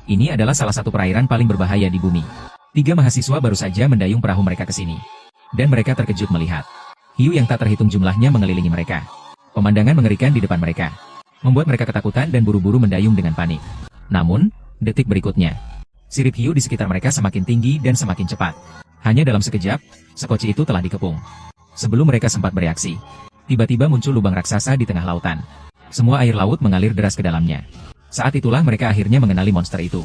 Ini adalah salah satu perairan paling berbahaya di bumi. 3 mahasiswa baru saja mendayung perahu mereka ke sini. Dan mereka terkejut melihat hiu yang tak terhitung jumlahnya mengelilingi mereka. Pemandangan mengerikan di depan mereka membuat mereka ketakutan dan buru-buru mendayung dengan panik. Namun, detik berikutnya, sirip hiu di sekitar mereka semakin tinggi dan semakin cepat. Hanya dalam sekejap, sekoci itu telah dikepung. Sebelum mereka sempat bereaksi, tiba-tiba muncul lubang raksasa di tengah lautan. Semua air laut mengalir deras ke dalamnya. Saat itulah mereka akhirnya mengenali monster itu.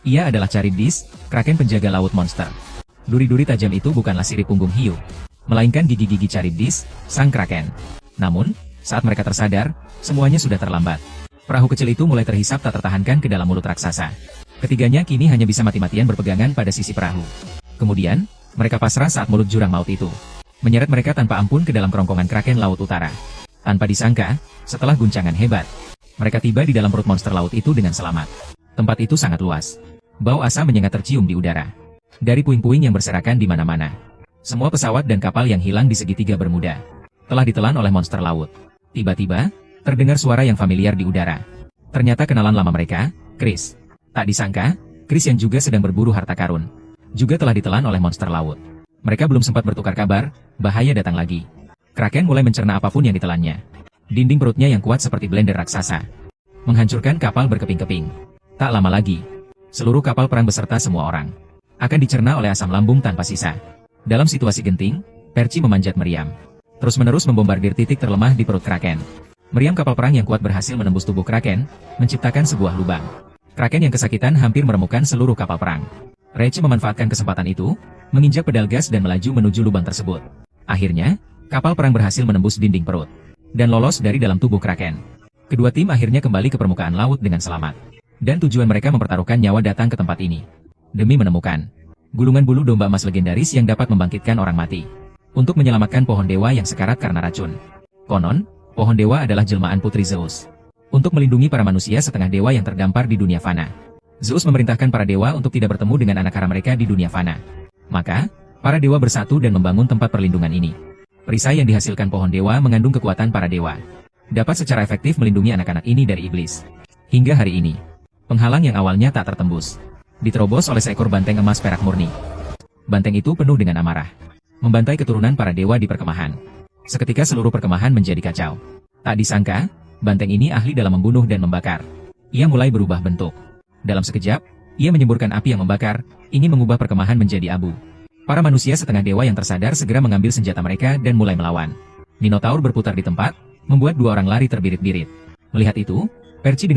Ia adalah Charybdis, kraken penjaga laut monster. Duri-duri tajam itu bukanlah sirip punggung hiu, melainkan gigi-gigi Charybdis, sang kraken. Namun, saat mereka tersadar, semuanya sudah terlambat. Perahu kecil itu mulai terhisap tak tertahankan ke dalam mulut raksasa. Ketiganya kini hanya bisa mati-matian berpegangan pada sisi perahu. Kemudian, mereka pasrah saat mulut jurang maut itu menyeret mereka tanpa ampun ke dalam kerongkongan kraken laut utara. Tanpa disangka, setelah guncangan hebat, mereka tiba di dalam perut monster laut itu dengan selamat. Tempat itu sangat luas. Bau asam menyengat tercium di udara. Dari puing-puing yang berserakan di mana-mana. Semua pesawat dan kapal yang hilang di segitiga Bermuda telah ditelan oleh monster laut. Tiba-tiba, terdengar suara yang familiar di udara. Ternyata kenalan lama mereka, Chris. Tak disangka, Chris yang juga sedang berburu harta karun, juga telah ditelan oleh monster laut. Mereka belum sempat bertukar kabar, bahaya datang lagi. Kraken mulai mencerna apapun yang ditelannya. Dinding perutnya yang kuat seperti blender raksasa menghancurkan kapal berkeping-keping. Tak lama lagi, seluruh kapal perang beserta semua orang akan dicerna oleh asam lambung tanpa sisa. Dalam situasi genting, Percy memanjat meriam, terus-menerus membombardir titik terlemah di perut Kraken. Meriam kapal perang yang kuat berhasil menembus tubuh Kraken, menciptakan sebuah lubang. Kraken yang kesakitan hampir meremukkan seluruh kapal perang. Reich memanfaatkan kesempatan itu, menginjak pedal gas dan melaju menuju lubang tersebut. Akhirnya, kapal perang berhasil menembus dinding perut dan lolos dari dalam tubuh Kraken. Kedua tim akhirnya kembali ke permukaan laut dengan selamat. Dan tujuan mereka mempertaruhkan nyawa datang ke tempat ini demi menemukan gulungan bulu domba emas legendaris yang dapat membangkitkan orang mati, untuk menyelamatkan pohon dewa yang sekarat karena racun. Konon, pohon dewa adalah jelmaan putri Zeus, untuk melindungi para manusia setengah dewa yang terdampar di dunia fana. Zeus memerintahkan para dewa untuk tidak bertemu dengan anak kara mereka di dunia fana. Maka, para dewa bersatu dan membangun tempat perlindungan ini. Perisai yang dihasilkan pohon dewa mengandung kekuatan para dewa, dapat secara efektif melindungi anak-anak ini dari iblis. Hingga hari ini, penghalang yang awalnya tak tertembus diterobos oleh seekor banteng emas perak murni. Banteng itu penuh dengan amarah, membantai keturunan para dewa di perkemahan. Seketika seluruh perkemahan menjadi kacau. Tak disangka, banteng ini ahli dalam membunuh dan membakar. Ia mulai berubah bentuk. Dalam sekejap, ia menyemburkan api yang membakar, ingin mengubah perkemahan menjadi abu. Para manusia setengah dewa yang tersadar segera mengambil senjata mereka dan mulai melawan. Minotaur berputar di tempat, membuat 2 orang lari terbirit-birit. Melihat itu, Percy dengan